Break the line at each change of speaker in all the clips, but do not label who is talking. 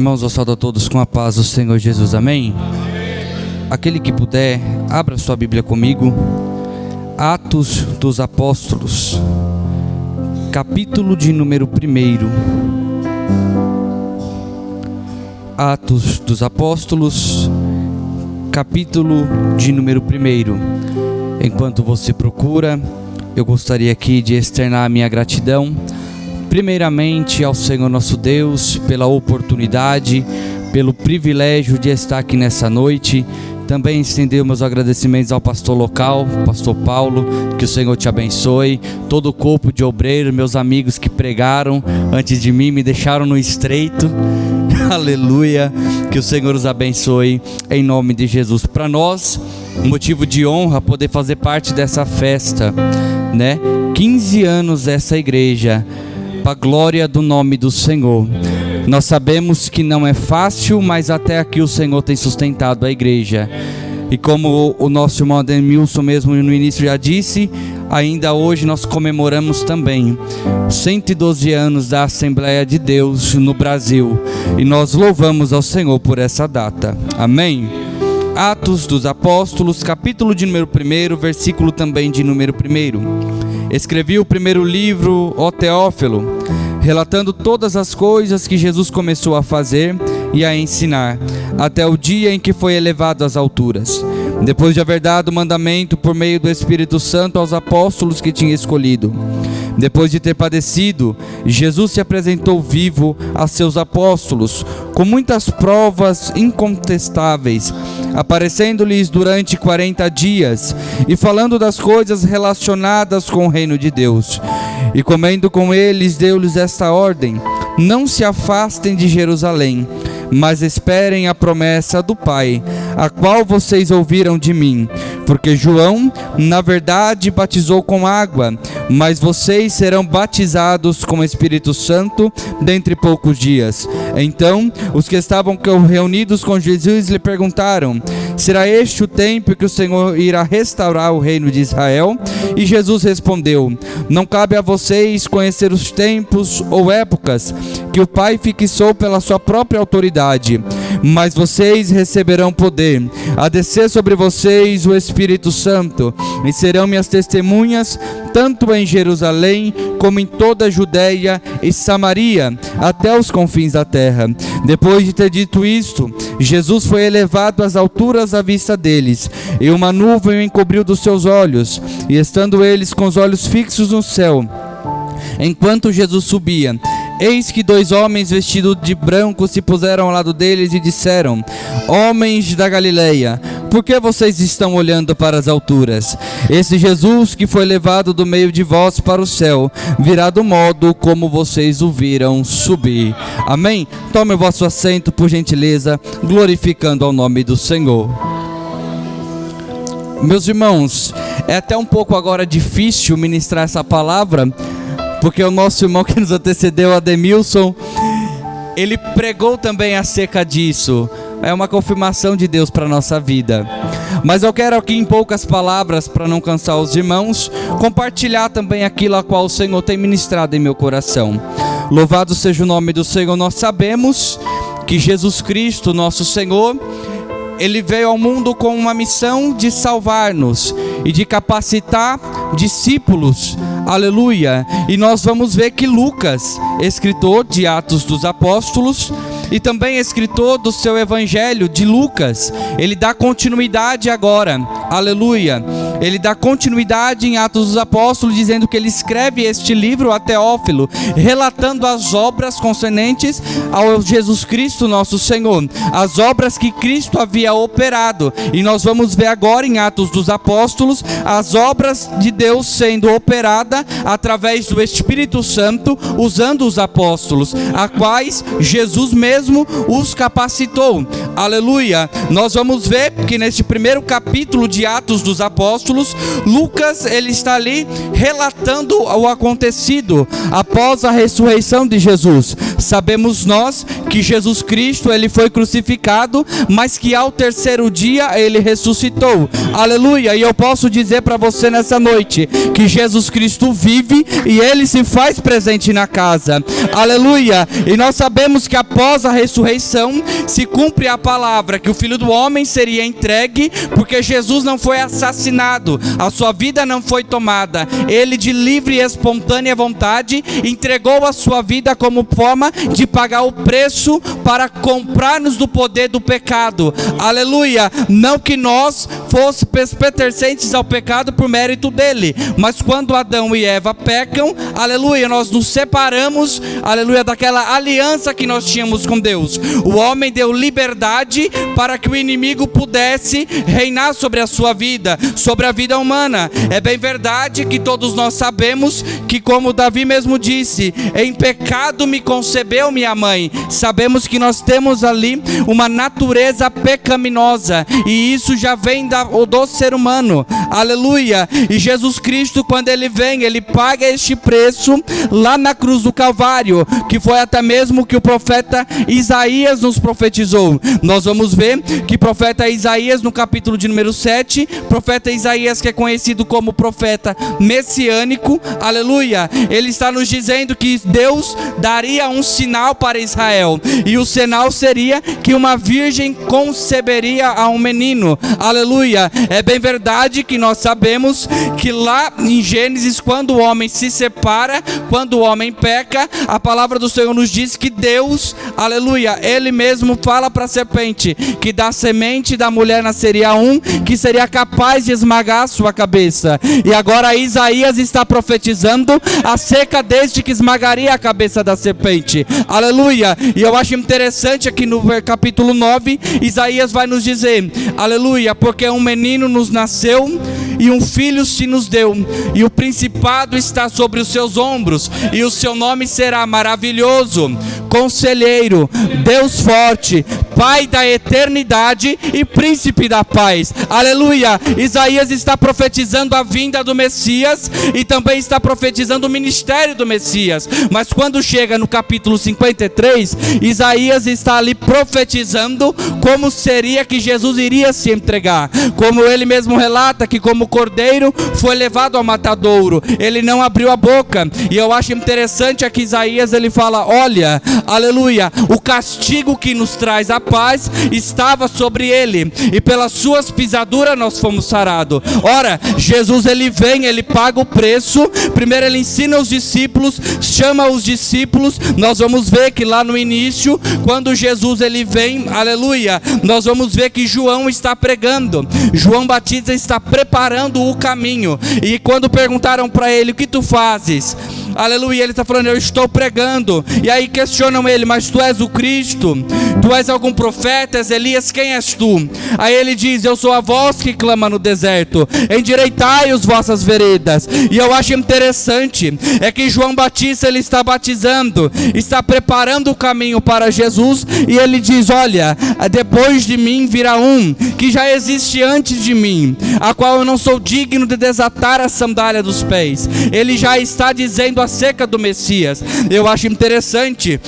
Irmãos, eu saúdo a todos com a paz do Senhor Jesus, amém? Aquele que puder, abra sua Bíblia comigo. Atos dos Apóstolos, capítulo de número 1. Atos dos Apóstolos, capítulo de número 1. Enquanto você procura, eu gostaria aqui de externar a minha gratidão, primeiramente ao Senhor nosso Deus, pela oportunidade, pelo privilégio de estar aqui nessa noite. Também estender meus agradecimentos ao pastor local, pastor Paulo, que o Senhor te abençoe, todo o corpo de obreiros, meus amigos que pregaram antes de mim, me deixaram no estreito, aleluia, que o Senhor os abençoe, em nome de Jesus. Para nós, motivo de honra poder fazer parte dessa festa, né? 15 anos dessa igreja, para a glória do nome do Senhor. Nós sabemos que não é fácil, mas até aqui o Senhor tem sustentado a igreja. E como o nosso irmão Ademilson mesmo no início já disse, ainda hoje nós comemoramos também 112 anos da Assembleia de Deus no Brasil. E nós louvamos ao Senhor por essa data. Amém? Atos dos Apóstolos, capítulo de número 1, versículo também de número 1. Escrevi o primeiro livro, ó Teófilo, relatando todas as coisas que Jesus começou a fazer e a ensinar, até o dia em que foi elevado às alturas, depois de haver dado mandamento por meio do Espírito Santo aos apóstolos que tinha escolhido. Depois de ter padecido, Jesus se apresentou vivo a seus apóstolos, com muitas provas incontestáveis, aparecendo-lhes durante 40 dias, e falando das coisas relacionadas com o reino de Deus. E comendo com eles, deu-lhes esta ordem: não se afastem de Jerusalém, mas esperem a promessa do Pai, a qual vocês ouviram de mim. Porque João, na verdade, batizou com água, mas vocês serão batizados com o Espírito Santo dentre poucos dias. Então, os que estavam reunidos com Jesus lhe perguntaram: será este o tempo que o Senhor irá restaurar o reino de Israel? E Jesus respondeu: não cabe a vocês conhecer os tempos ou épocas que o Pai fixou pela sua própria autoridade, mas vocês receberão poder, a descer sobre vocês o Espírito Santo, e serão minhas testemunhas, tanto em Jerusalém, como em toda a Judeia e Samaria, até os confins da terra. Depois de ter dito isto, Jesus foi elevado às alturas à vista deles, e uma nuvem o encobriu dos seus olhos, e estando eles com os olhos fixos no céu, enquanto Jesus subia, eis que 2 homens vestidos de branco se puseram ao lado deles e disseram: homens da Galileia, por que vocês estão olhando para as alturas? Esse Jesus que foi levado do meio de vós para o céu, virá do modo como vocês o viram subir. Amém? Tome o vosso assento, por gentileza, glorificando ao nome do Senhor. Meus irmãos, é até um pouco agora difícil ministrar essa palavra, porque o nosso irmão que nos antecedeu, Ademilson, ele pregou também acerca disso. É uma confirmação de Deus para a nossa vida. Mas eu quero aqui, em poucas palavras, para não cansar os irmãos, compartilhar também aquilo a qual o Senhor tem ministrado em meu coração. Louvado seja o nome do Senhor. Nós sabemos que Jesus Cristo, nosso Senhor, Ele veio ao mundo com uma missão de salvar-nos e de capacitar discípulos. Aleluia. E nós vamos ver que Lucas, escritor de Atos dos Apóstolos e também escritor do seu Evangelho de Lucas, ele dá continuidade agora, aleluia, ele dá continuidade em Atos dos Apóstolos, dizendo que ele escreve este livro a Teófilo, relatando as obras concernentes ao Jesus Cristo nosso Senhor, as obras que Cristo havia operado. E nós vamos ver agora em Atos dos Apóstolos as obras de Deus sendo operadas através do Espírito Santo, usando os apóstolos, a quais Jesus mesmo os capacitou. Aleluia. Nós vamos ver que neste primeiro capítulo de Atos dos Apóstolos, apóstolos, Lucas ele está ali relatando o acontecido após a ressurreição de Jesus. Sabemos nós que Jesus Cristo ele foi crucificado, mas que ao terceiro dia ele ressuscitou. Aleluia! E eu posso dizer para você nessa noite que Jesus Cristo vive e ele se faz presente na casa. Aleluia! E nós sabemos que após a ressurreição se cumpre a palavra que o Filho do Homem seria entregue, porque Jesus não foi assassinado, a sua vida não foi tomada. Ele de livre e espontânea vontade entregou a sua vida como forma de pagar o preço para comprar-nos do poder do pecado. Aleluia! Não que nós fôssemos pertencentes ao pecado por mérito dele, mas quando Adão e Eva pecam, aleluia, nós nos separamos, aleluia, daquela aliança que nós tínhamos com Deus. O homem deu liberdade para que o inimigo pudesse reinar sobre a sua vida, sobre a vida humana. É bem verdade que todos nós sabemos que, como Davi mesmo disse, em pecado me concebeu minha mãe. Sabemos que nós temos ali uma natureza pecaminosa, e isso já vem do ser humano. Aleluia! E Jesus Cristo, quando ele vem, ele paga este preço lá na cruz do Calvário, que foi até mesmo que o profeta Isaías nos profetizou. Nós vamos ver que profeta Isaías, no capítulo de número 7, profeta Isaías, que é conhecido como profeta messiânico, aleluia, ele está nos dizendo que Deus daria um sinal para Israel, e o sinal seria que uma virgem conceberia a um menino. Aleluia! É bem verdade que nós sabemos que lá em Gênesis, quando o homem se separa, quando o homem peca, a palavra do Senhor nos diz que Deus, aleluia, ele mesmo fala para a serpente que da semente da mulher nasceria um que seria capaz de esmagar a sua cabeça. E agora Isaías está profetizando acerca deste que esmagaria a cabeça da serpente. Aleluia! E eu acho interessante aqui no capítulo 9, Isaías vai nos dizer, aleluia, porque um menino nos nasceu e um filho se nos deu, e o principado está sobre os seus ombros, e o seu nome será Maravilhoso, Conselheiro, Deus Forte, Pai da Eternidade e Príncipe da Paz. Aleluia! Isaías está profetizando a vinda do Messias e também está profetizando o ministério do Messias. Mas quando chega no capítulo 53, Isaías está ali profetizando como seria que Jesus iria se entregar. Como ele mesmo relata que como cordeiro foi levado ao matadouro, ele não abriu a boca. E eu acho interessante aqui Isaías ele fala, olha, aleluia, o castigo que nos traz a paz estava sobre ele, e pelas suas pisaduras nós fomos sarados. Ora, Jesus ele vem, ele paga o preço. Primeiro ele ensina os discípulos, chama os discípulos. Nós vamos ver que lá no início, quando Jesus ele vem, aleluia, nós vamos ver que João está pregando, João Batista está preparando o caminho, e quando perguntaram para ele, o que tu fazes? Aleluia, ele está falando, eu estou pregando. E aí questionam ele, mas tu és o Cristo? Tu és algum profeta? És Elias? Quem és tu? Aí ele diz, eu sou a voz que clama no deserto, endireitai as vossas veredas. E eu acho interessante, é que João Batista ele está batizando, está preparando o caminho para Jesus, e ele diz, olha, depois de mim virá um que já existe antes de mim, a qual eu não sou digno de desatar a sandália dos pés. Ele já está dizendo acerca do Messias. Eu acho interessante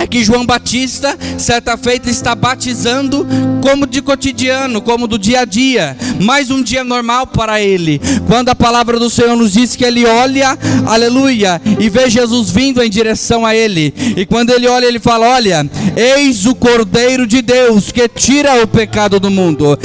é que João Batista, certa feita, está batizando como de cotidiano, como do dia a dia, mais um dia normal para ele, quando a palavra do Senhor nos diz que ele olha, aleluia, e vê Jesus vindo em direção a ele, e quando ele olha, ele fala, olha, eis o Cordeiro de Deus, que tira o pecado do mundo.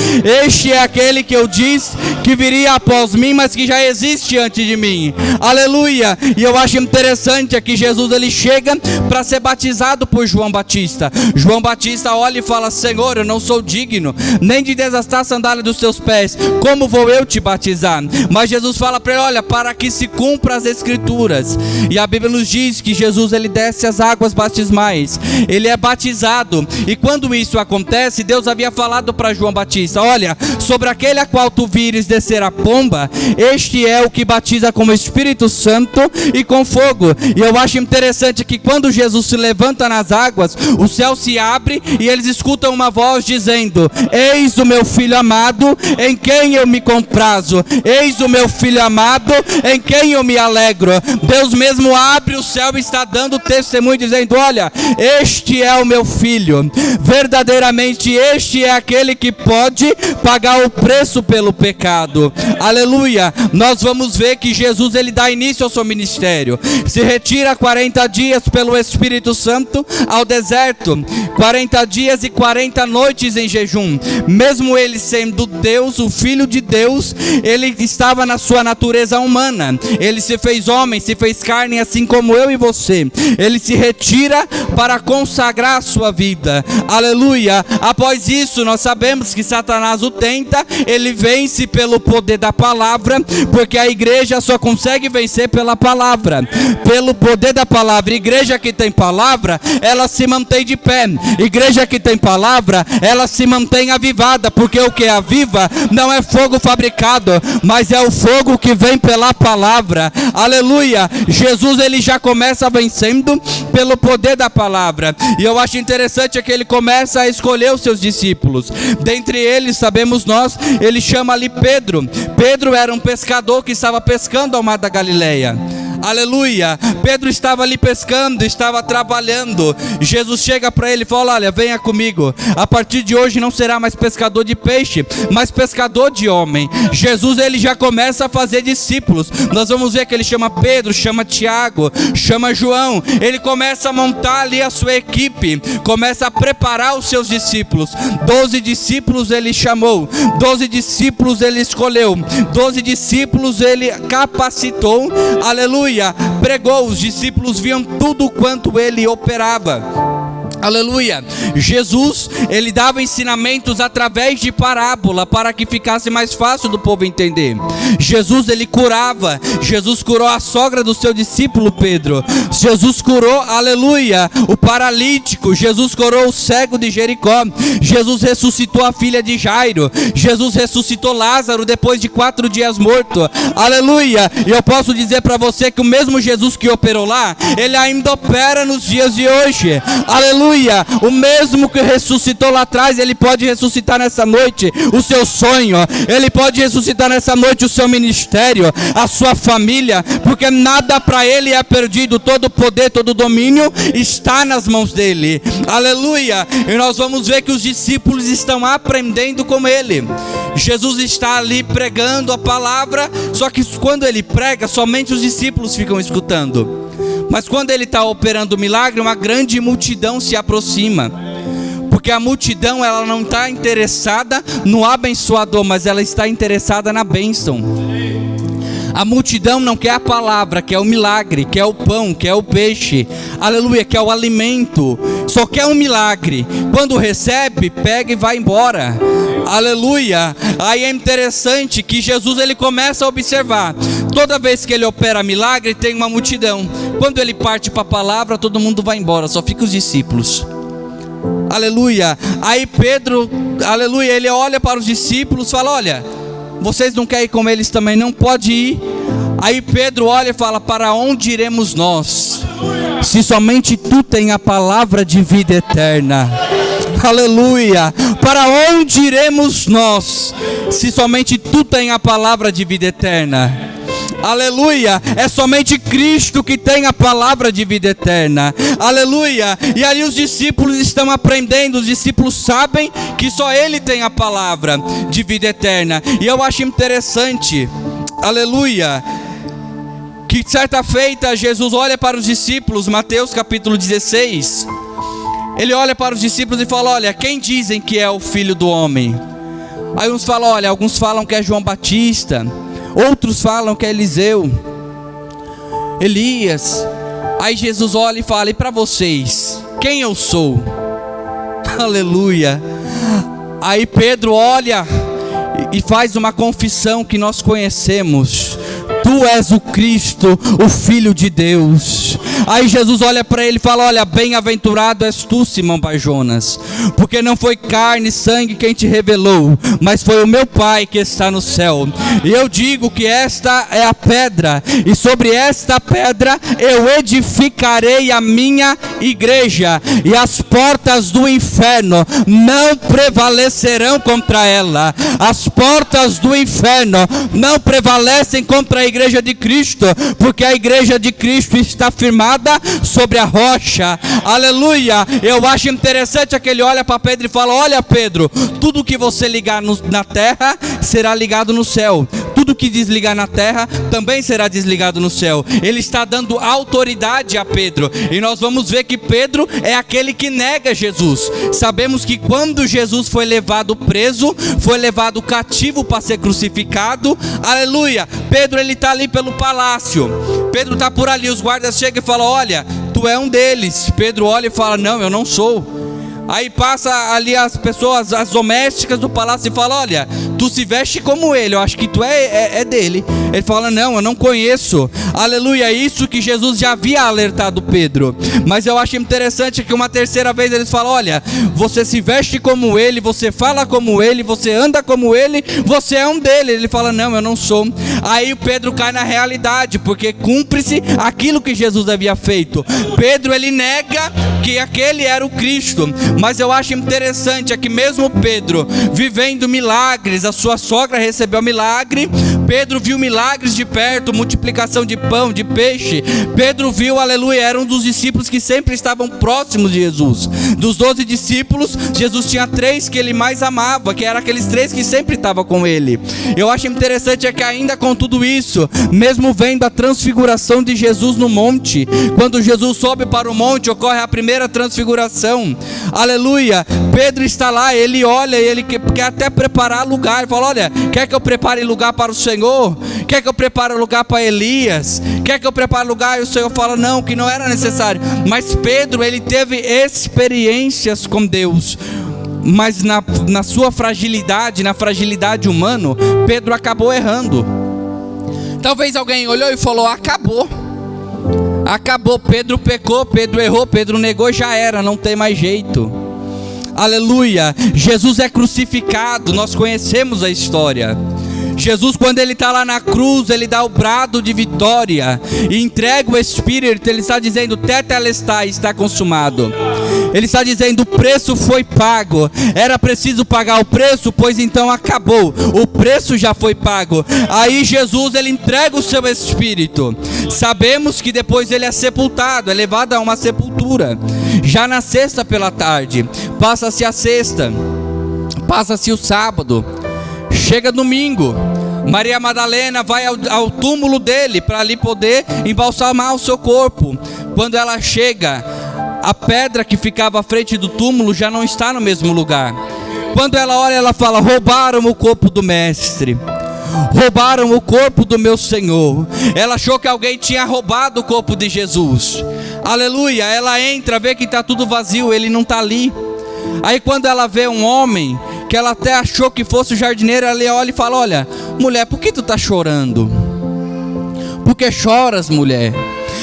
Este é aquele que eu disse que viria após mim, mas que já existe antes de mim. Aleluia! E eu acho interessante é que Jesus ele chega para ser batizado por João Batista. João Batista olha e fala, Senhor, eu não sou digno nem de desatar a sandália dos teus pés, como vou eu te batizar? Mas Jesus fala para ele, olha, para que se cumpra as escrituras. E a Bíblia nos diz que Jesus ele desce as águas batismais, ele é batizado, e quando isso acontece, Deus havia falado para João Batista, olha, sobre aquele a qual tu vires descer a pomba, este é o que batiza com o Espírito Santo e com fogo. E eu acho interessante que quando Jesus se levanta na nas águas, o céu se abre e eles escutam uma voz dizendo: eis o meu filho amado, em quem eu me comprazo, eis o meu filho amado, em quem eu me alegro. Deus mesmo abre o céu e está dando testemunho dizendo: olha, este é o meu filho, verdadeiramente este é aquele que pode pagar o preço pelo pecado. Aleluia. Nós vamos ver que Jesus, ele dá início ao seu ministério, se retira 40 dias pelo Espírito Santo ao deserto, 40 dias e 40 noites em jejum. Mesmo ele sendo Deus, o Filho de Deus, ele estava na sua natureza humana, ele se fez homem, se fez carne assim como eu e você. Ele se retira para consagrar a sua vida. Aleluia. Após isso, nós sabemos que Satanás o tenta, ele vence pelo poder da palavra, porque a igreja só consegue vencer pela palavra, pelo poder da palavra. Igreja que tem palavra, ela se mantém de pé. Igreja que tem palavra, ela se mantém avivada, porque o que aviva não é fogo fabricado, mas é o fogo que vem pela palavra. Aleluia. Jesus, ele já começa vencendo pelo poder da palavra. E eu acho interessante que ele começa a escolher os seus discípulos. Dentre eles, sabemos nós, ele chama ali Pedro. Pedro era um pescador que estava pescando ao mar da Galileia. Aleluia. Pedro estava ali pescando, estava trabalhando. Jesus chega para ele e fala: olha, venha comigo. A partir de hoje não será mais pescador de peixe, mas pescador de homem. Jesus, ele já começa a fazer discípulos. Nós vamos ver que ele chama Pedro, chama Tiago, chama João. Ele começa a montar ali a sua equipe, começa a preparar os seus discípulos. 12 discípulos ele chamou, 12 discípulos ele escolheu, 12 discípulos ele capacitou. Aleluia. Pregou, os discípulos viam tudo quanto ele operava. Aleluia. Jesus, ele dava ensinamentos através de parábola, para que ficasse mais fácil do povo entender. Jesus, ele curava. Jesus curou a sogra do seu discípulo Pedro. Jesus curou, aleluia, o paralítico. Jesus curou o cego de Jericó. Jesus ressuscitou a filha de Jairo. Jesus ressuscitou Lázaro depois de 4 dias morto. Aleluia. E eu posso dizer para você que o mesmo Jesus que operou lá, ele ainda opera nos dias de hoje. Aleluia. O mesmo que ressuscitou lá atrás, ele pode ressuscitar nessa noite o seu sonho, ele pode ressuscitar nessa noite o seu ministério, a sua família, porque nada para ele é perdido. Todo o poder, todo o domínio está nas mãos dele. Aleluia. E nós vamos ver que os discípulos estão aprendendo com ele. Jesus está ali pregando a palavra, só que quando ele prega, somente os discípulos ficam escutando. Mas quando ele está operando o milagre, uma grande multidão se aproxima. Porque a multidão, ela não está interessada no abençoador, mas ela está interessada na bênção. A multidão não quer a palavra, quer o milagre, quer o pão, quer o peixe. Aleluia, quer o alimento. Só quer um milagre. Quando recebe, pega e vai embora. Aleluia. Aí é interessante que Jesus, ele começa a observar. Toda vez que ele opera milagre, tem uma multidão. Quando ele parte para a palavra, todo mundo vai embora, só fica os discípulos. Aleluia. Aí Pedro, aleluia, ele olha para os discípulos e fala: olha, vocês não querem ir com eles também? Não pode ir. Aí Pedro olha e fala: para onde iremos nós, se somente tu tens a palavra de vida eterna? Aleluia. Para onde iremos nós, se somente tu tens a palavra de vida eterna? Aleluia. É somente Cristo que tem a palavra de vida eterna. Aleluia. E ali os discípulos estão aprendendo. Os discípulos sabem que só Ele tem a palavra de vida eterna. E eu acho interessante, aleluia, que certa feita Jesus olha para os discípulos. Mateus capítulo 16. Ele olha para os discípulos e fala: olha, quem dizem que é o Filho do Homem? Aí uns falam: olha, alguns falam que é João Batista, outros falam que é Eliseu, Elias. Aí Jesus olha e fala: e para vocês, quem eu sou? Aleluia. Aí Pedro olha e faz uma confissão que nós conhecemos: tu és o Cristo, o Filho de Deus. Aí Jesus olha para ele e fala: olha, bem-aventurado és tu, Simão Bar-Jonas, porque não foi carne e sangue quem te revelou, mas foi o meu Pai que está no céu. E eu digo que esta é a pedra, e sobre esta pedra eu edificarei a minha igreja, e as portas do inferno não prevalecerão contra ela. As portas do inferno não prevalecem contra a igreja de Cristo, porque a igreja de Cristo está firmada sobre a rocha. Aleluia. Eu acho interessante que ele olha para Pedro e fala: olha, Pedro, tudo que você ligar na terra será ligado no céu, tudo que desligar na terra também será desligado no céu. Ele está dando autoridade a Pedro, e nós vamos ver que Pedro é aquele que nega Jesus. Sabemos que quando Jesus foi levado preso, foi levado cativo para ser crucificado, aleluia, Pedro ele está ali pelo palácio, Pedro está por ali, os guardas chegam e falam: olha, tu é um deles. Pedro olha e fala: não, eu não sou. Aí passa ali as pessoas, as domésticas do palácio, e fala: olha, tu se veste como ele, eu acho que tu é dele. Ele fala: não, eu não conheço. Aleluia, isso que Jesus já havia alertado Pedro. Mas eu acho interessante que uma terceira vez eles falam: olha, você se veste como ele, você fala como ele, você anda como ele, você é um dele. Ele fala: não, eu não sou. Aí o Pedro cai na realidade, porque cumpre-se aquilo que Jesus havia feito. Pedro ele nega que aquele era o Cristo. Mas eu acho interessante é que mesmo Pedro vivendo milagres, a sua sogra recebeu milagre, Pedro viu milagres de perto, multiplicação de pão, de peixe. Pedro viu, aleluia, era um dos discípulos que sempre estavam próximos de Jesus. Dos 12 discípulos, Jesus tinha 3 que ele mais amava, que eram aqueles 3 que sempre estavam com ele. Eu acho interessante é que ainda com tudo isso, mesmo vendo a transfiguração de Jesus no monte, quando Jesus sobe para o monte, ocorre a primeira transfiguração, aleluia, Pedro está lá, ele olha, ele quer até preparar lugar, ele fala: olha, quer que eu prepare lugar para o Senhor? Quer que eu prepare lugar para Elias? Quer que eu prepare lugar? E o Senhor fala: não, que não era necessário. Mas Pedro, ele teve experiências com Deus, mas na sua fragilidade, na fragilidade humana, Pedro acabou errando. Talvez alguém olhou e falou: acabou, Pedro pecou, Pedro errou, Pedro negou, já era, não tem mais jeito. Aleluia, Jesus é crucificado, nós conhecemos a história. Jesus, quando ele está lá na cruz, ele dá o brado de vitória e entrega o Espírito. Ele está dizendo: tetelestai, está consumado. Ele está dizendo: o preço foi pago. Era preciso pagar o preço, pois então acabou. O preço já foi pago. Aí Jesus, ele entrega o seu Espírito. Sabemos que depois ele é sepultado, é levado a uma sepultura. Já na sexta pela tarde, passa-se a sexta, passa-se o sábado, chega domingo, Maria Madalena vai ao túmulo dele para ali poder embalsamar o seu corpo. Quando ela chega, a pedra que ficava à frente do túmulo já não está no mesmo lugar. Quando ela olha, ela fala: roubaram o corpo do mestre, roubaram o corpo do meu Senhor. Ela achou que alguém tinha roubado o corpo de Jesus. Aleluia, ela entra, vê que está tudo vazio, ele não está ali. Aí quando ela vê um homem, que ela até achou que fosse o jardineiro, ela olha e fala: olha, mulher, por que tu está chorando? Por que choras, mulher?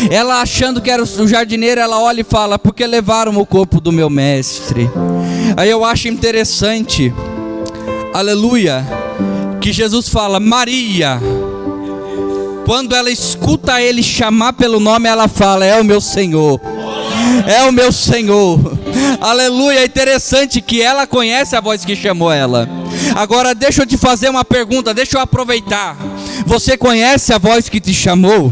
Ela achando que era o jardineiro, ela olha e fala: porque levaram o corpo do meu mestre. Aí eu acho interessante, aleluia, que Jesus fala: Maria. Quando ela escuta ele chamar pelo nome, ela fala: é o meu Senhor, é o meu Senhor. Aleluia, é interessante que ela conhece a voz que chamou ela. Agora deixa eu te fazer uma pergunta, deixa eu aproveitar. Você conhece a voz que te chamou?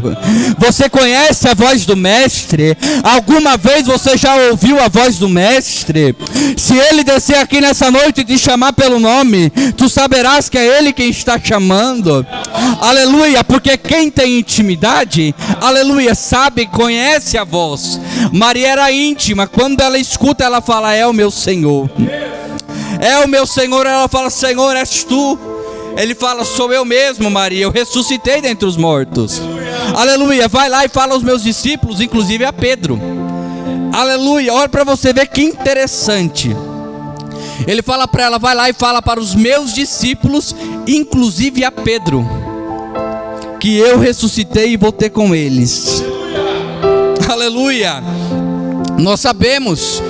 Você conhece a voz do mestre? Alguma vez você já ouviu a voz do mestre? Se ele descer aqui nessa noite e te chamar pelo nome, tu saberás que é ele quem está chamando. Aleluia, porque quem tem intimidade, aleluia, sabe, conhece a voz. Maria era íntima, quando ela escuta, ela fala: é o meu Senhor, é o meu Senhor. Ela fala: Senhor, és tu. Ele fala: sou eu mesmo, Maria, eu ressuscitei dentre os mortos. Aleluia, vai lá e fala aos meus discípulos, inclusive a Pedro. Aleluia, olha para você ver que interessante. Ele fala para ela: vai lá e fala para os meus discípulos, inclusive a Pedro, que eu ressuscitei e voltei com eles. Aleluia. Aleluia. Nós sabemos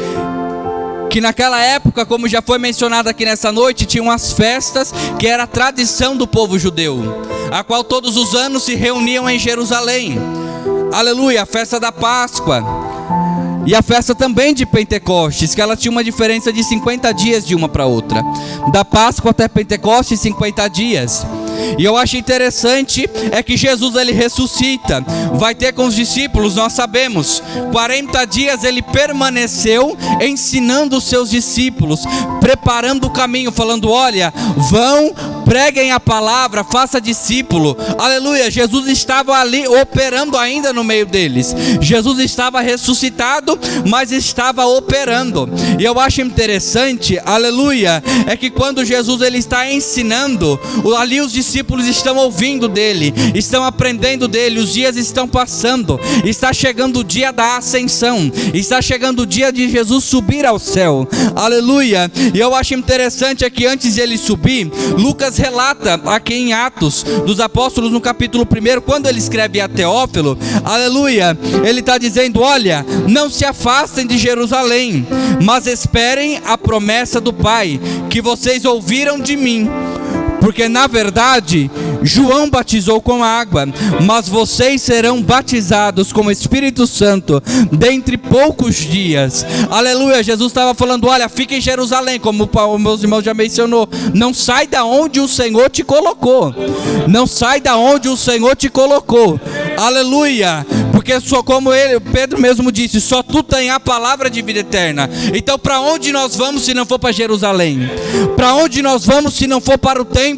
que naquela época, como já foi mencionado aqui nessa noite, tinham umas festas que era a tradição do povo judeu, a qual todos os anos se reuniam em Jerusalém. Aleluia, a festa da Páscoa e a festa também de Pentecostes, que ela tinha uma diferença de 50 dias de uma para outra. Da Páscoa até Pentecostes, 50 dias. E eu acho interessante é que Jesus ele ressuscita, vai ter com os discípulos, nós sabemos, 40 dias ele permaneceu ensinando os seus discípulos, preparando o caminho, falando: olha, vão, preguem a palavra, faça discípulo. Aleluia, Jesus estava ali operando ainda no meio deles. Jesus estava ressuscitado, mas estava operando. E eu acho interessante, aleluia, é que quando Jesus ele está ensinando, ali os discípulos estão ouvindo dele, estão aprendendo dele, os dias estão passando, está chegando o dia da ascensão, está chegando o dia de Jesus subir ao céu, aleluia. E eu acho interessante é que antes de ele subir, Lucas relata aqui em Atos dos Apóstolos no capítulo 1, quando ele escreve a Teófilo, aleluia, ele está dizendo: olha, não se afastem de Jerusalém, mas esperem a promessa do Pai, que vocês ouviram de mim. Porque na verdade João batizou com água, mas vocês serão batizados com o Espírito Santo dentre poucos dias. Aleluia, Jesus estava falando: olha, fica em Jerusalém, como o meus irmãos já mencionou, não sai da onde o Senhor te colocou, não sai da onde o Senhor te colocou, aleluia, porque só como Pedro mesmo disse, só tu tem a palavra de vida eterna. Então para onde nós vamos se não for para Jerusalém? Para onde nós vamos se não for para o templo?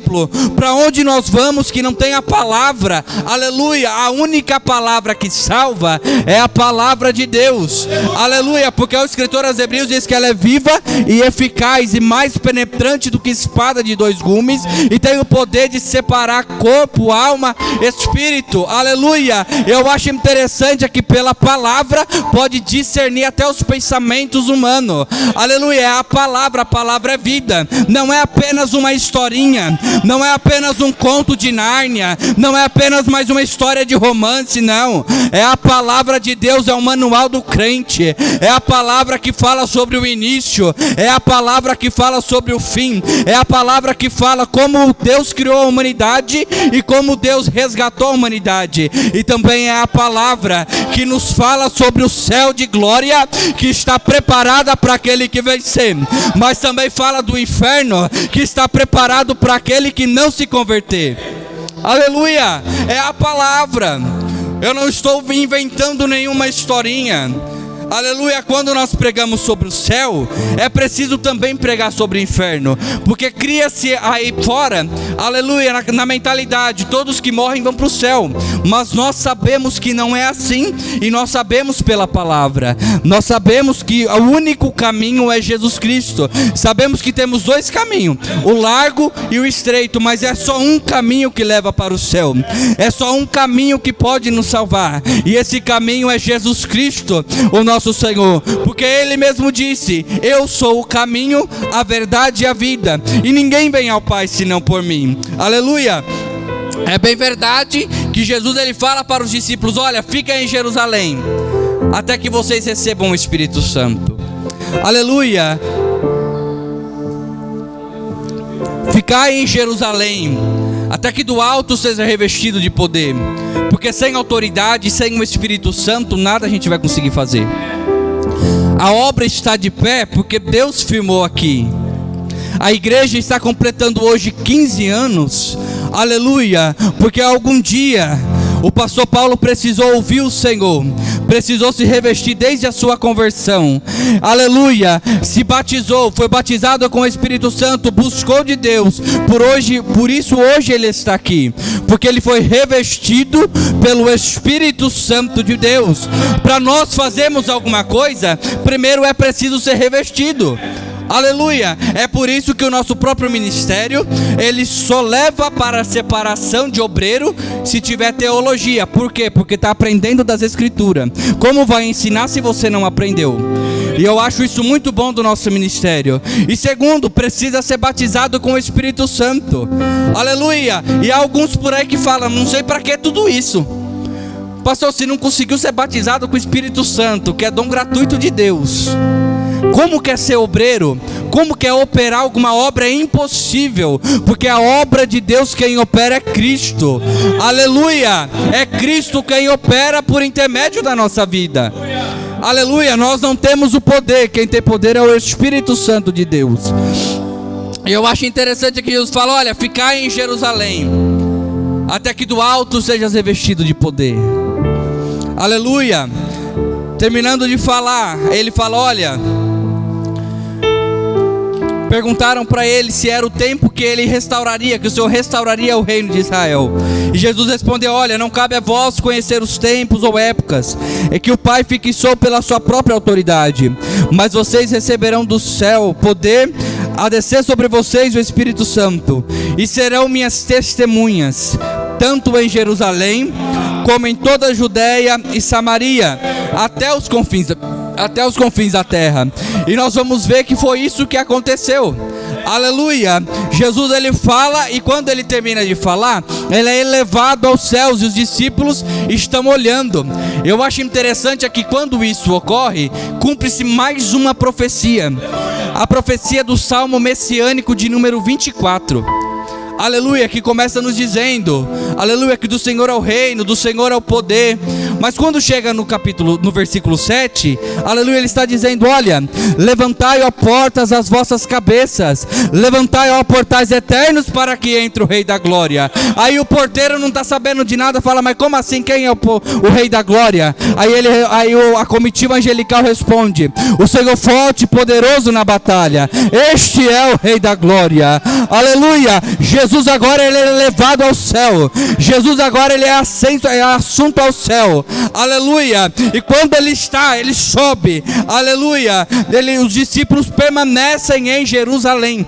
Para onde nós vamos que não tem a palavra? Aleluia, a única palavra que salva é a palavra de Deus, aleluia, porque o escritor aos Hebreus diz que ela é viva e eficaz e mais penetrante do que espada de 2 gumes e tem o poder de separar corpo, alma, espírito, aleluia. Eu acho interessante é que pela palavra pode discernir até os pensamentos humanos, aleluia, a palavra é vida, não é apenas uma historinha, não é apenas um conto de Nárnia, não é apenas mais uma história de romance, não, é a palavra de Deus, é o manual do crente, é a palavra que fala sobre o início, é a palavra que fala sobre o fim, é a palavra que fala como Deus criou a humanidade e como Deus resgatou a humanidade, e também é a palavra que nos fala sobre o céu de glória que está preparada para aquele que vencer, mas também fala do inferno que está preparado para aquele que não se converter. Aleluia, é a palavra. Eu não estou inventando nenhuma historinha. Aleluia, quando nós pregamos sobre o céu, é preciso também pregar sobre o inferno, porque cria-se aí fora, aleluia, na mentalidade, todos que morrem vão para o céu, mas nós sabemos que não é assim, e nós sabemos pela palavra, nós sabemos que o único caminho é Jesus Cristo, sabemos que temos 2 caminhos, o largo e o estreito, mas é só um caminho que leva para o céu, é só um caminho que pode nos salvar, e esse caminho é Jesus Cristo, o nosso Senhor, porque Ele mesmo disse: eu sou o caminho, a verdade e a vida, e ninguém vem ao Pai senão por mim. Aleluia. É bem verdade que Jesus ele fala para os discípulos: olha, fica em Jerusalém até que vocês recebam o Espírito Santo. Aleluia. Ficai em Jerusalém até que do alto seja revestido de poder, porque sem autoridade, sem o Espírito Santo, nada a gente vai conseguir fazer. A obra está de pé porque Deus firmou aqui. A igreja está completando hoje 15 anos, aleluia, porque algum dia o pastor Paulo precisou ouvir o Senhor, precisou se revestir desde a sua conversão, aleluia, se batizou, foi batizado com o Espírito Santo, buscou de Deus, por isso hoje ele está aqui, porque ele foi revestido pelo Espírito Santo de Deus. Para nós fazermos alguma coisa, primeiro é preciso ser revestido. Aleluia, é por isso que o nosso próprio ministério, ele só leva para a separação de obreiro se tiver teologia. Por quê? Porque está aprendendo das Escrituras. Como vai ensinar se você não aprendeu? E eu acho isso muito bom do nosso ministério. E segundo, precisa ser batizado com o Espírito Santo. Aleluia, e há alguns por aí que falam: não sei para que tudo isso. Pastor, se não conseguiu ser batizado com o Espírito Santo, que é dom gratuito de Deus, como que é ser obreiro? Como que é operar alguma obra? É impossível, porque a obra de Deus quem opera é Cristo. Aleluia! É Cristo quem opera por intermédio da nossa vida. Aleluia! Nós não temos o poder, quem tem poder é o Espírito Santo de Deus. E eu acho interessante que Jesus fala: olha, ficai em Jerusalém, até que do alto sejas revestido de poder. Aleluia! Terminando de falar, ele fala: olha, perguntaram para ele se era o tempo que ele restauraria, que o Senhor restauraria o reino de Israel. E Jesus respondeu: olha, não cabe a vós conhecer os tempos ou épocas, é que o Pai fixou pela sua própria autoridade, mas vocês receberão do céu poder a descer sobre vocês o Espírito Santo, e serão minhas testemunhas, tanto em Jerusalém, como em toda a Judéia e Samaria, até os confins da terra. E nós vamos ver que foi isso que aconteceu. Aleluia! Jesus ele fala, e quando ele termina de falar, ele é elevado aos céus e os discípulos estão olhando. Eu acho interessante aqui, quando isso ocorre, cumpre-se mais uma profecia, a profecia do Salmo messiânico de número 24. Aleluia, que começa nos dizendo, aleluia, que do Senhor é o reino, do Senhor é o poder. Mas quando chega no versículo 7, aleluia, ele está dizendo: olha, levantai, ó portas, as vossas cabeças, levantai, ó portais eternos, para que entre o Rei da Glória. Aí o porteiro não está sabendo de nada, fala: mas como assim, quem é o Rei da Glória? Aí a comitiva angelical responde: o Senhor forte e poderoso na batalha, este é o Rei da Glória. Aleluia! Jesus agora ele é levado ao céu. Jesus agora ele é assunto ao céu. Aleluia! E quando ele sobe. Aleluia! Os discípulos permanecem em Jerusalém.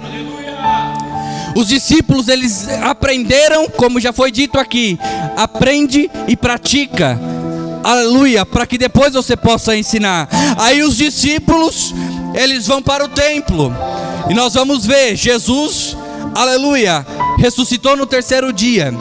Os discípulos eles aprenderam, como já foi dito aqui, aprende e pratica. Aleluia! Para que depois você possa ensinar. Aí os discípulos eles vão para o templo. E nós vamos ver Jesus, aleluia, ressuscitou no terceiro dia.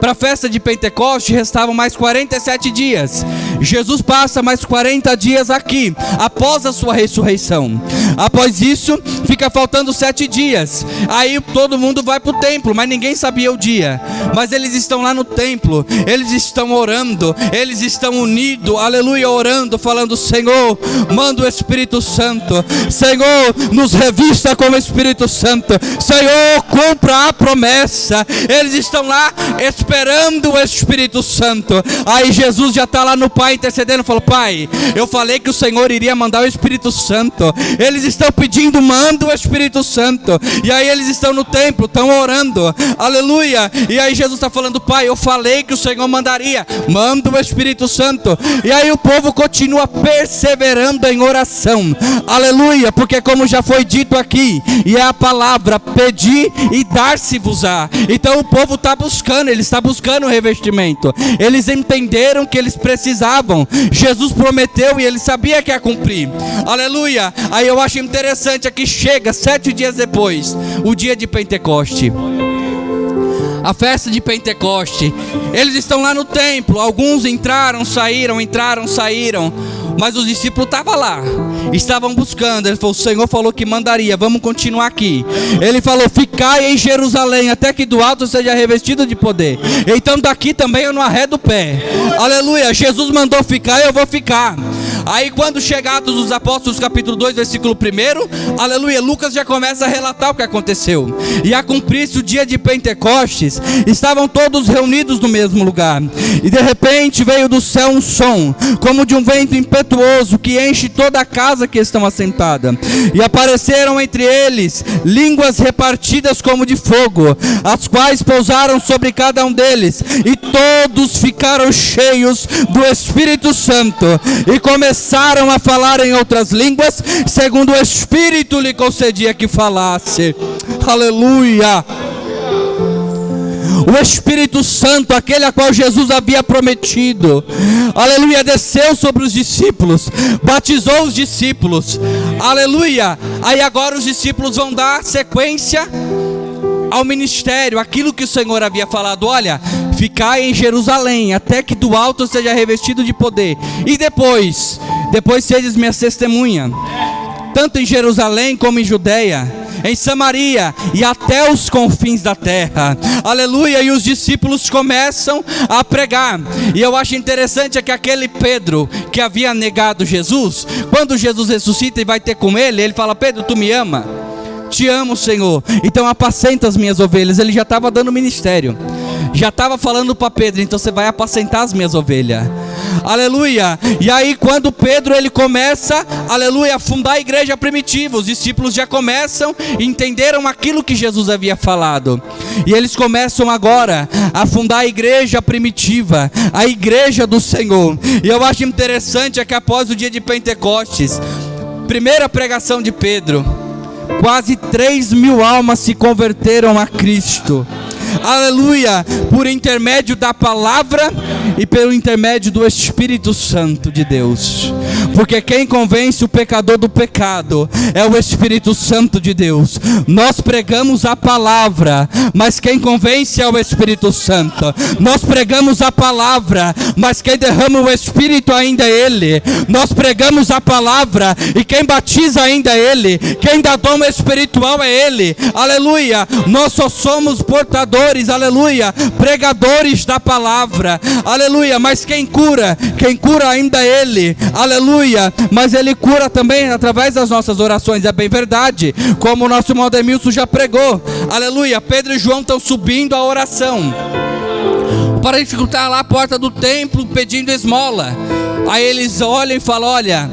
Para a festa de Pentecoste restavam mais 47 dias. Jesus passa mais 40 dias aqui, após a sua ressurreição. Após isso, fica faltando 7 dias. Aí todo mundo vai para o templo, mas ninguém sabia o dia. Mas eles estão lá no templo, eles estão orando, eles estão unidos, aleluia, orando, falando: Senhor, manda o Espírito Santo. Senhor, nos revista como Espírito Santo. Senhor, cumpra a promessa. Eles estão lá esperando o Espírito Santo. Aí Jesus já está lá no Pai intercedendo, falou: Pai, eu falei que o Senhor iria mandar o Espírito Santo. Eles estão pedindo: manda o Espírito Santo. E aí eles estão no templo, estão orando, aleluia. E aí Jesus está falando: Pai, eu falei que o Senhor mandaria, manda o Espírito Santo. E aí o povo continua perseverando em oração, aleluia, porque como já foi dito aqui, e é a palavra: pedir e dar-se-vos-á. Então o povo está buscando, ele está buscando o revestimento. Eles entenderam que eles precisavam. Jesus prometeu e ele sabia que ia cumprir. Aleluia. Aí eu acho interessante aqui, chega 7 dias depois, o dia de Pentecoste, a festa de Pentecoste. Eles estão lá no templo, alguns entraram, saíram, mas os discípulos estavam lá, estavam buscando. Ele falou: o Senhor falou que mandaria, vamos continuar aqui. Ele falou: ficai em Jerusalém, até que do alto seja revestido de poder. Então daqui também eu não arredo o pé. Aleluia, Jesus mandou ficar, eu vou ficar. Aí quando chega Atos dos Apóstolos capítulo 2 versículo 1, aleluia, Lucas já começa a relatar o que aconteceu. E a cumprir-se o dia de Pentecostes, estavam todos reunidos no mesmo lugar. E de repente veio do céu um som, como de um vento impetuoso, que enche toda a casa que estão assentada. E apareceram entre eles línguas repartidas como de fogo, as quais pousaram sobre cada um deles. E todos ficaram cheios do Espírito Santo e começaram a falar em outras línguas, segundo o Espírito lhe concedia que falasse. Aleluia! O Espírito Santo, aquele a qual Jesus havia prometido, aleluia, desceu sobre os discípulos, batizou os discípulos, aleluia. Aí agora os discípulos vão dar sequência ao ministério, aquilo que o Senhor havia falado: olha, ficai em Jerusalém, até que do alto seja revestido de poder. E depois sedes minhas testemunhas, tanto em Jerusalém como em Judeia, em Samaria e até os confins da terra. Aleluia. E os discípulos começam a pregar. E eu acho interessante que aquele Pedro que havia negado Jesus, quando Jesus ressuscita e vai ter com ele fala: Pedro, tu me ama? Te amo, Senhor, então apacenta as minhas ovelhas. Ele já estava dando ministério, já estava falando para Pedro: então você vai apacentar as minhas ovelhas. Aleluia. E aí quando Pedro ele começa, aleluia, a fundar a igreja primitiva, os discípulos já começam, entenderam aquilo que Jesus havia falado, e eles começam agora a fundar a igreja primitiva, a igreja do Senhor. E eu acho interessante que após o dia de Pentecostes, primeira pregação de Pedro, quase 3.000 almas se converteram a Cristo. Aleluia, por intermédio da palavra e pelo intermédio do Espírito Santo de Deus. Porque quem convence o pecador do pecado é o Espírito Santo de Deus. Nós pregamos a palavra, mas quem convence é o Espírito Santo. Nós pregamos a palavra, mas quem derrama o Espírito ainda é Ele. Nós pregamos a palavra e quem batiza ainda é Ele. Quem dá dom espiritual é Ele. Aleluia. Nós só somos portadores, aleluia, pregadores da palavra. Aleluia. Mas quem cura ainda é Ele. Aleluia. Mas Ele cura também através das nossas orações. É bem verdade, como o nosso irmão Ademilson já pregou. Aleluia. Pedro e João estão subindo a oração. O paralítico está lá à porta do templo pedindo esmola. Aí eles olham e falam: olha,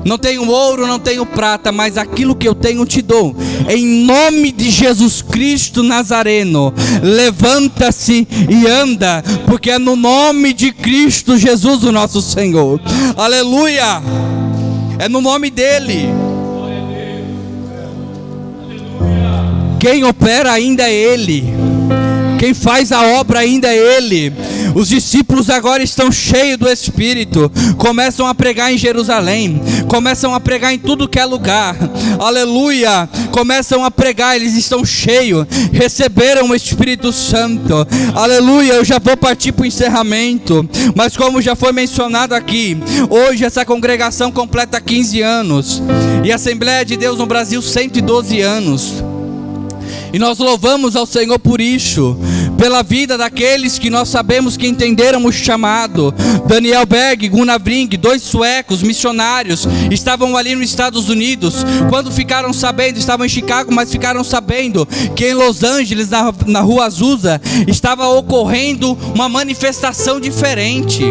não tenho ouro, não tenho prata, mas aquilo que eu tenho te dou. Em nome de Jesus Cristo Nazareno, levanta-se e anda, porque é no nome de Cristo Jesus o nosso Senhor. Aleluia. É no nome dele. Quem opera ainda é Ele. Quem faz a obra ainda é Ele. Os discípulos agora estão cheios do Espírito, começam a pregar em Jerusalém, começam a pregar em tudo que é lugar. Aleluia. Começam a pregar, eles estão cheios, receberam o Espírito Santo. Aleluia. Eu já vou partir para o encerramento, mas como já foi mencionado aqui, hoje essa congregação completa 15 anos, e a Assembleia de Deus no Brasil 112 anos. E nós louvamos ao Senhor por isso, pela vida daqueles que nós sabemos que entenderam o chamado. Daniel Berg, Gunnar Brink, 2 suecos, missionários, estavam ali nos Estados Unidos. Quando ficaram sabendo, estavam em Chicago, mas ficaram sabendo que em Los Angeles, na rua Azusa, estava ocorrendo uma manifestação diferente.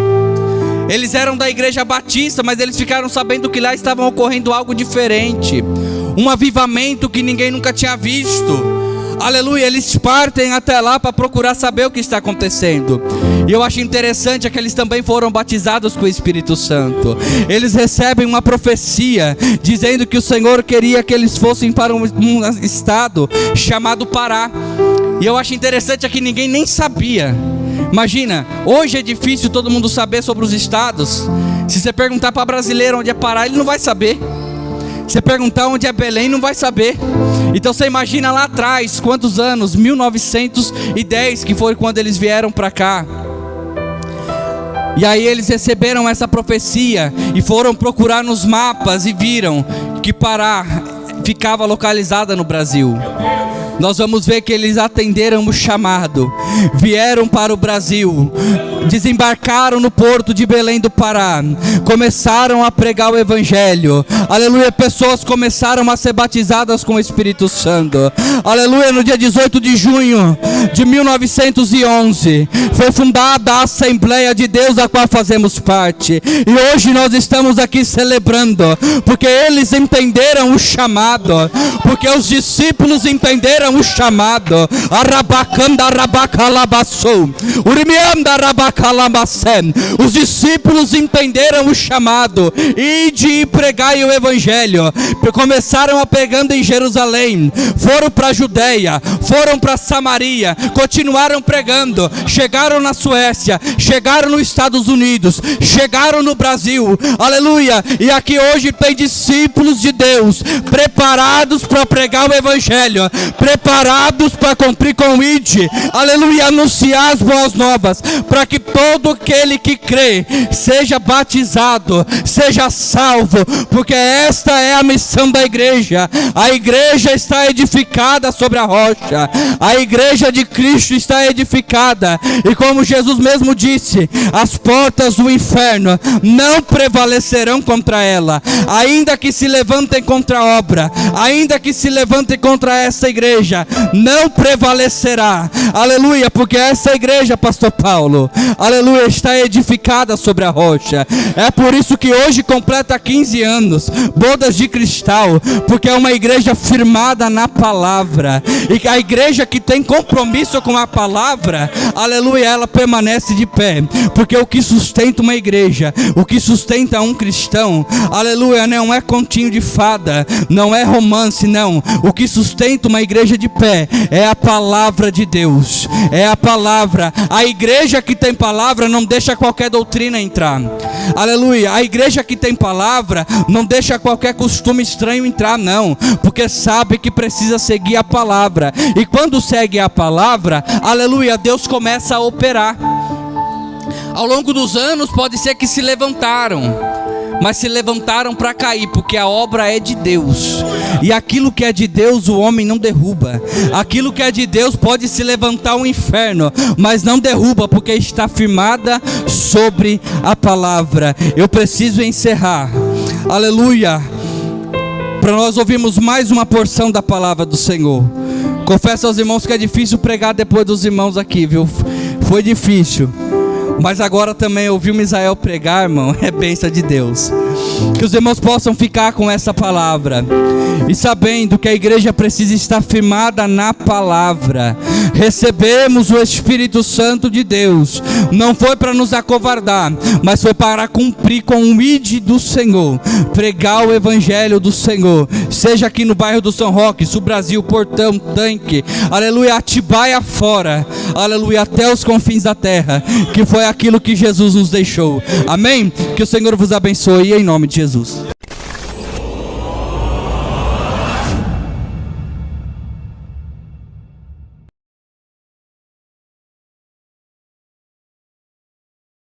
Eles eram da igreja batista, mas eles ficaram sabendo que lá estava ocorrendo algo diferente, um avivamento que ninguém nunca tinha visto. Aleluia. Eles partem até lá para procurar saber o que está acontecendo. E eu acho interessante que eles também foram batizados com o Espírito Santo. Eles recebem uma profecia dizendo que o Senhor queria que eles fossem para um estado chamado Pará. E eu acho interessante que ninguém nem sabia. Imagina, hoje é difícil todo mundo saber sobre os estados. Se você perguntar para brasileiro onde é Pará, ele não vai saber. Se você perguntar onde é Belém, não vai saber. Então você imagina lá atrás, quantos anos? 1910, que foi quando eles vieram para cá. E aí eles receberam essa profecia e foram procurar nos mapas e viram que Pará ficava localizada no Brasil. Nós vamos ver que eles atenderam o chamado, vieram para o Brasil, desembarcaram no porto de Belém do Pará, começaram a pregar o Evangelho. Aleluia. Pessoas começaram a ser batizadas com o Espírito Santo. Aleluia. No dia 18 de junho de 1911 foi fundada a Assembleia de Deus, da qual fazemos parte. E hoje nós estamos aqui celebrando, porque eles entenderam o chamado, porque os discípulos entenderam o chamado. Os discípulos entenderam o chamado e de pregar o Evangelho. Começaram a pregando em Jerusalém, foram para a Judeia, foram para Samaria, continuaram pregando, chegaram na Suécia, chegaram nos Estados Unidos, chegaram no Brasil. Aleluia. E aqui hoje tem discípulos de Deus preparados para pregar o Evangelho, preparados preparados para cumprir com o ID, aleluia, anunciar as boas novas, para que todo aquele que crê seja batizado, seja salvo, porque esta é a missão da igreja. A igreja está edificada sobre a rocha, a igreja de Cristo está edificada, e como Jesus mesmo disse, as portas do inferno não prevalecerão contra ela, ainda que se levantem contra a obra, ainda que se levantem contra essa igreja, não prevalecerá, aleluia, porque essa igreja, pastor Paulo, aleluia, está edificada sobre a rocha. É por isso que hoje completa 15 anos, bodas de cristal, porque é uma igreja firmada na palavra, e a igreja que tem compromisso com a palavra, aleluia, ela permanece de pé, porque o que sustenta uma igreja, o que sustenta um cristão, aleluia, não é continho de fada, não é romance, não. O que sustenta uma igreja de pé é a palavra de Deus, é a palavra. A igreja que tem palavra não deixa qualquer doutrina entrar, aleluia. A igreja que tem palavra não deixa qualquer costume estranho entrar, não, porque sabe que precisa seguir a palavra, e quando segue a palavra, aleluia, Deus começa a operar. Ao longo dos anos pode ser que se levantaram, mas se levantaram para cair, porque a obra é de Deus, e aquilo que é de Deus o homem não derruba. Aquilo que é de Deus pode se levantar um inferno, mas não derruba, porque está firmada sobre a palavra. Eu preciso encerrar, aleluia, para nós ouvirmos mais uma porção da palavra do Senhor. Confesso aos irmãos que é difícil pregar depois dos irmãos aqui, viu? Foi difícil, mas agora também ouvir o Misael pregar, irmão, é bênção de Deus. Que os irmãos possam ficar com essa palavra, e sabendo que a igreja precisa estar firmada na palavra. Recebemos o Espírito Santo de Deus, não foi para nos acovardar, mas foi para cumprir com o ID do Senhor, pregar o Evangelho do Senhor, seja aqui no bairro do São Roque, Sul Brasil, Portão, Tanque, aleluia, Atibaia fora, aleluia, até os confins da terra, que foi aquilo que Jesus nos deixou. Amém? Que o Senhor vos abençoe em nome de Jesus.